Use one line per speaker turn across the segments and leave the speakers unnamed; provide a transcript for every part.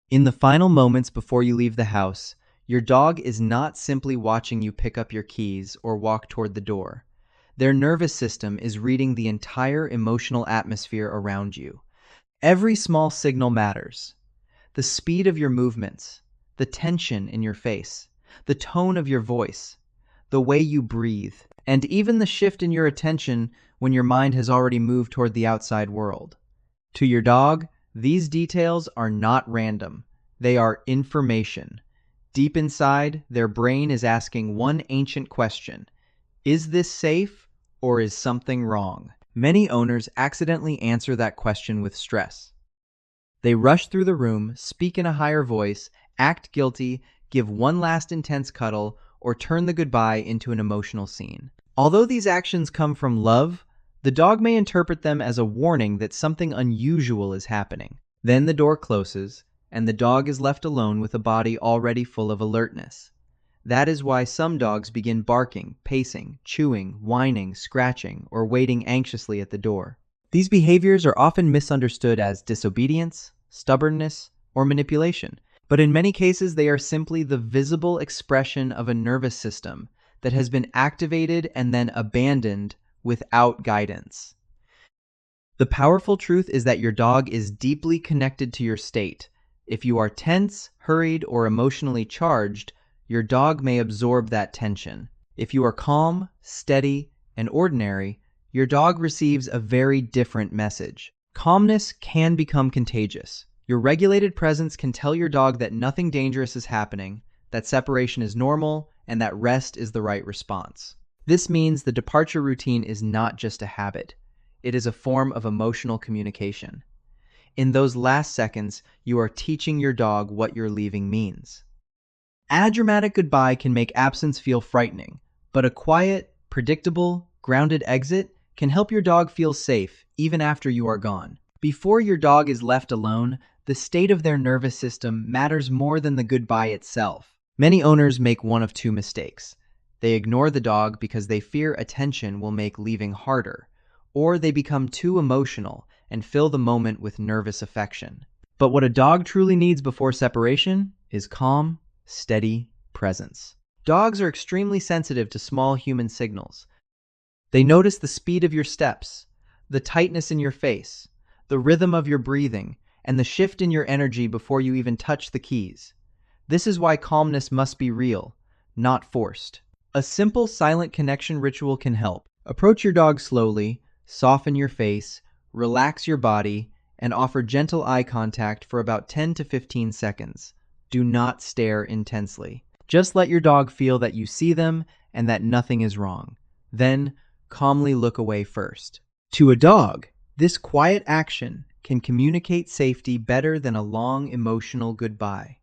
In the final moments before you leave the house, your dog is not simply watching you pick up your keys or walk toward the door. Their nervous system is reading the entire emotional atmosphere around you. Every small signal matters. The speed of your movements, the tension in your face, the tone of your voice, the way you breathe, and even the shift in your attention when your mind has already moved toward the outside world. To your dog, these details are not random. They are information. Deep inside, their brain is asking one ancient question: is this safe, or is something wrong? Many owners accidentally answer that question with stress. They rush through the room, speak in a higher voice, act guilty, give one last intense cuddle, or turn the goodbye into an emotional scene. Although these actions come from love, the dog may interpret them as a warning that something unusual is happening. Then the door closes, and the dog is left alone with a body already full of alertness. That is why some dogs begin barking, pacing, chewing, whining, scratching, or waiting anxiously at the door. These behaviors are often misunderstood as disobedience, stubbornness, or manipulation, but in many cases they are simply the visible expression of a nervous system that has been activated and then abandoned without guidance. The powerful truth is that your dog is deeply connected to your state. If you are tense, hurried, or emotionally charged, your dog may absorb that tension. If you are calm, steady, and ordinary, your dog receives a very different message. Calmness can become contagious. Your regulated presence can tell your dog that nothing dangerous is happening, that separation is normal, and that rest is the right response. This means the departure routine is not just a habit. It is a form of emotional communication. In those last seconds, you are teaching your dog what your leaving means. A dramatic goodbye can make absence feel frightening, but a quiet, predictable, grounded exit can help your dog feel safe even after you are gone. Before your dog is left alone, the state of their nervous system matters more than the goodbye itself. Many owners make one of two mistakes. They ignore the dog because they fear attention will make leaving harder, or they become too emotional and fill the moment with nervous affection. But what a dog truly needs before separation is calm, steady presence. Dogs are extremely sensitive to small human signals. They notice the speed of your steps, the tightness in your face, the rhythm of your breathing, and the shift in your energy before you even touch the keys. This is why calmness must be real, not forced. A simple silent connection ritual can help. Approach your dog slowly, soften your face, relax your body, and offer gentle eye contact for about 10 to 15 seconds. Do not stare intensely. Just let your dog feel that you see them and that nothing is wrong. Then, calmly look away first. To a dog, this quiet action can communicate safety better than a long emotional goodbye.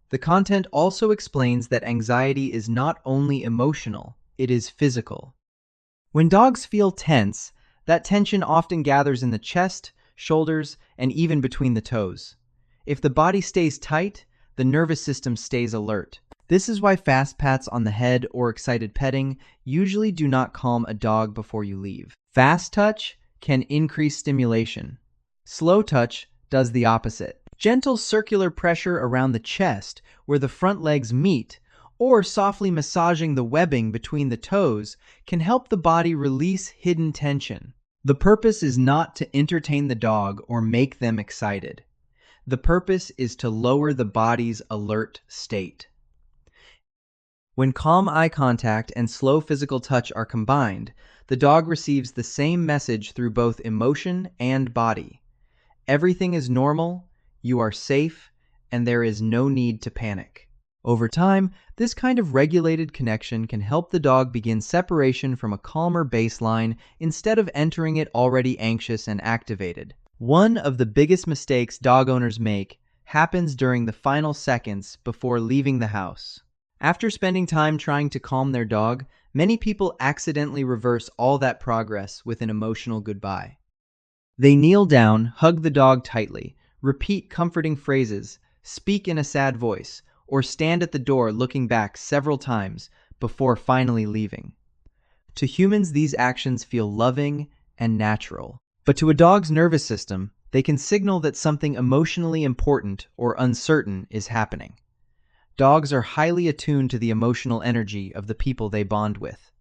The content also explains that anxiety is not only emotional, it is physical. When dogs feel tense, that tension often gathers in the chest, shoulders, and even between the toes. If the body stays tight, the nervous system stays alert. This is why fast pats on the head or excited petting usually do not calm a dog before you leave. Fast touch can increase stimulation. Slow touch does the opposite. Gentle circular pressure around the chest where the front legs meet, or softly massaging the webbing between the toes, can help the body release hidden tension. The purpose is not to entertain the dog or make them excited. The purpose is to lower the body's alert state. When calm eye contact and slow physical touch are combined, the dog receives the same message through both emotion and body. Everything is normal, you are safe, and there is no need to panic. Over time, this kind of regulated connection can help the dog begin separation from a calmer baseline instead of entering it already anxious and activated. One of the biggest mistakes dog owners make happens during the final seconds before leaving the house. After spending time trying to calm their dog, many people accidentally reverse all that progress with an emotional goodbye. They kneel down, hug the dog tightly, repeat comforting phrases, speak in a sad voice, or stand at the door looking back several times before finally leaving. To humans, these actions feel loving and natural. But to a dog's nervous system, They can signal that something emotionally important or uncertain is happening. Dogs are highly attuned to the emotional energy of the people they bond with.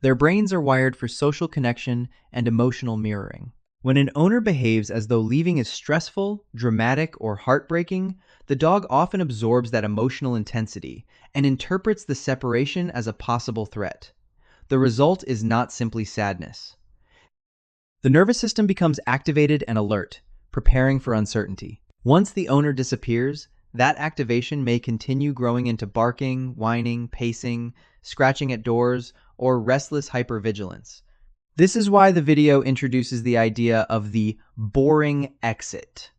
Their brains are wired for social connection and emotional mirroring. When an owner behaves as though leaving is stressful, dramatic, or heartbreaking, the dog often absorbs that emotional intensity and interprets the separation as a possible threat. The result is not simply sadness. The nervous system becomes activated and alert, preparing for uncertainty. Once the owner disappears, that activation may continue growing into barking, whining, pacing, scratching at doors, or restless hypervigilance. This is why the video introduces the idea of the boring exit.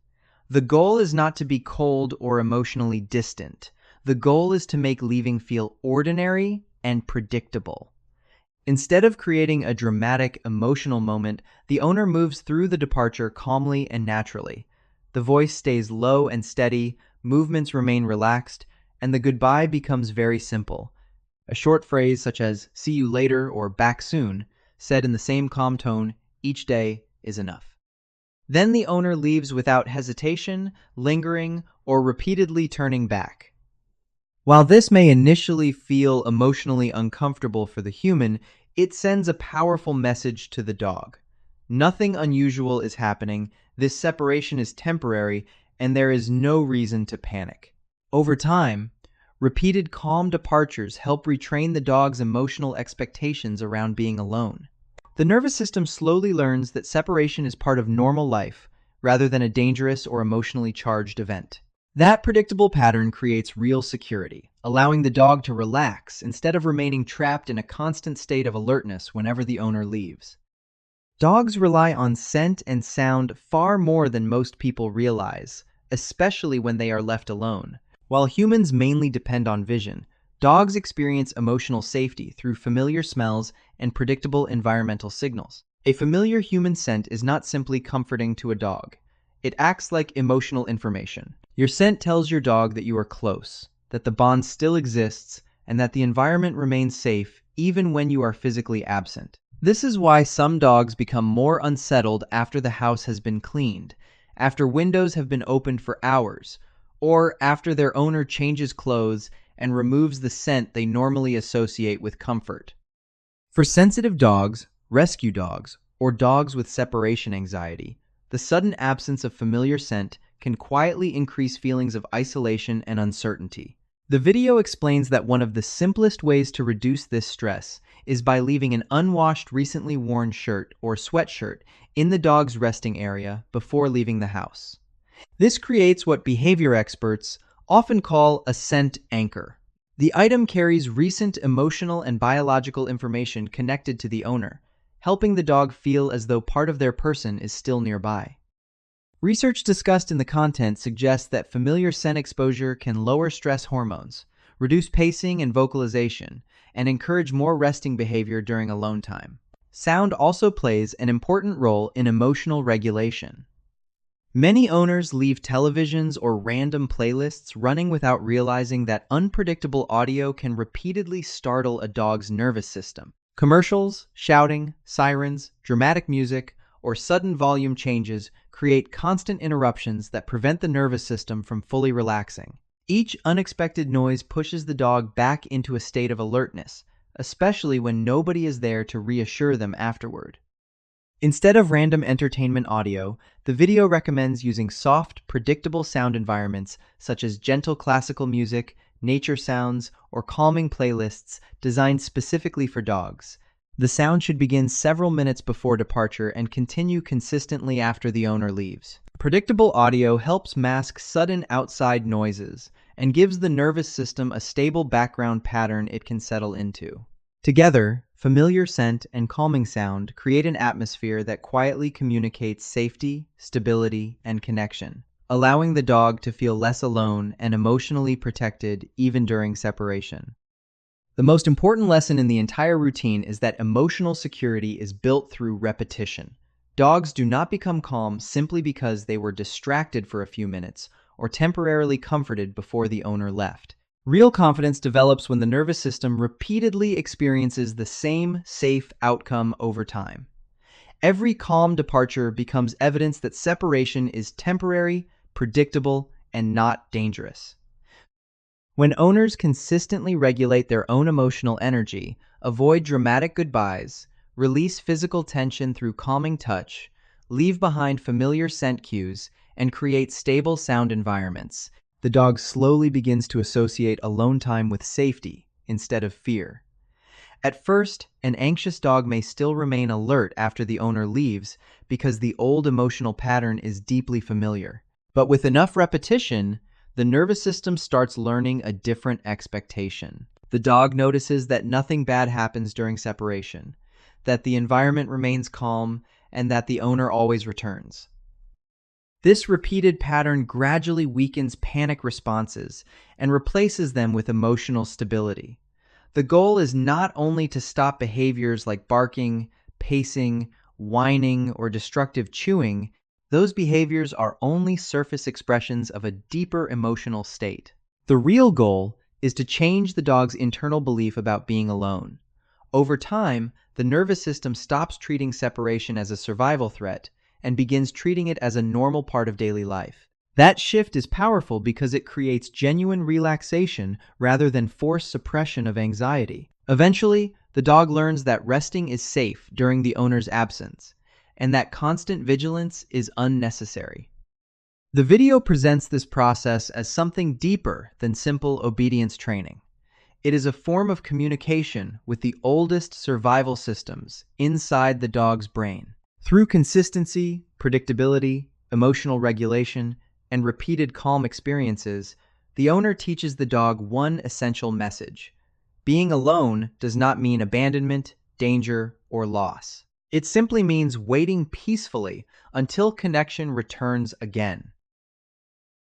The goal is not to be cold or emotionally distant. The goal is to make leaving feel ordinary and predictable. Instead of creating a dramatic, emotional moment, the owner moves through the departure calmly and naturally. The voice stays low and steady, movements remain relaxed, and the goodbye becomes very simple. A short phrase such as "see you later" or "back soon," said in the same calm tone each day, is enough. Then the owner leaves without hesitation, lingering, or repeatedly turning back. While this may initially feel emotionally uncomfortable for the human, it sends a powerful message to the dog. Nothing unusual is happening, this separation is temporary, and there is no reason to panic. Over time, repeated calm departures help retrain the dog's emotional expectations around being alone. The nervous system slowly learns that separation is part of normal life, rather than a dangerous or emotionally charged event. That predictable pattern creates real security, allowing the dog to relax instead of remaining trapped in a constant state of alertness whenever the owner leaves. Dogs rely on scent and sound far more than most people realize, especially when they are left alone. While humans mainly depend on vision, dogs experience emotional safety through familiar smells and predictable environmental signals. A familiar human scent is not simply comforting to a dog. It acts like emotional information. Your scent tells your dog that you are close, that the bond still exists, and that the environment remains safe even when you are physically absent. This is why some dogs become more unsettled after the house has been cleaned, after windows have been opened for hours, or after their owner changes clothes and removes the scent they normally associate with comfort. For sensitive dogs, rescue dogs, or dogs with separation anxiety, the sudden absence of familiar scent can quietly increase feelings of isolation and uncertainty. The video explains that one of the simplest ways to reduce this stress is by leaving an unwashed, recently worn shirt or sweatshirt in the dog's resting area before leaving the house. This creates what behavior experts often call a scent anchor. The item carries recent emotional and biological information connected to the owner, helping the dog feel as though part of their person is still nearby. Research discussed in the content suggests that familiar scent exposure can lower stress hormones, reduce pacing and vocalization, and encourage more resting behavior during alone time. Sound also plays an important role in emotional regulation. Many owners leave televisions or random playlists running without realizing that unpredictable audio can repeatedly startle a dog's nervous system. Commercials, shouting, sirens, dramatic music, or sudden volume changes create constant interruptions that prevent the nervous system from fully relaxing. Each unexpected noise pushes the dog back into a state of alertness, especially when nobody is there to reassure them afterward. Instead of random entertainment audio, the video recommends using soft, predictable sound environments such as gentle classical music, nature sounds, or calming playlists designed specifically for dogs. The sound should begin several minutes before departure and continue consistently after the owner leaves. Predictable audio helps mask sudden outside noises and gives the nervous system a stable background pattern it can settle into. Together, familiar scent and calming sound create an atmosphere that quietly communicates safety, stability, and connection, allowing the dog to feel less alone and emotionally protected even during separation. The most important lesson in the entire routine is that emotional security is built through repetition. Dogs do not become calm simply because they were distracted for a few minutes or temporarily comforted before the owner left. Real confidence develops when the nervous system repeatedly experiences the same safe outcome over time. Every calm departure becomes evidence that separation is temporary, predictable, and not dangerous. When owners consistently regulate their own emotional energy, avoid dramatic goodbyes, release physical tension through calming touch, leave behind familiar scent cues, and create stable sound environments, the dog slowly begins to associate alone time with safety instead of fear. At first, an anxious dog may still remain alert after the owner leaves because the old emotional pattern is deeply familiar. But with enough repetition, the nervous system starts learning a different expectation. The dog notices that nothing bad happens during separation, that the environment remains calm, and that the owner always returns. This repeated pattern gradually weakens panic responses and replaces them with emotional stability. The goal is not only to stop behaviors like barking, pacing, whining, or destructive chewing. Those behaviors are only surface expressions of a deeper emotional state. The real goal is to change the dog's internal belief about being alone. Over time, the nervous system stops treating separation as a survival threat and begins treating it as a normal part of daily life. That shift is powerful because it creates genuine relaxation rather than forced suppression of anxiety. Eventually, the dog learns that resting is safe during the owner's absence, and that constant vigilance is unnecessary. The video presents this process as something deeper than simple obedience training. It is a form of communication with the oldest survival systems inside the dog's brain. Through consistency, predictability, emotional regulation, and repeated calm experiences, the owner teaches the dog one essential message. Being alone does not mean abandonment, danger, or loss. It simply means waiting peacefully until connection returns again.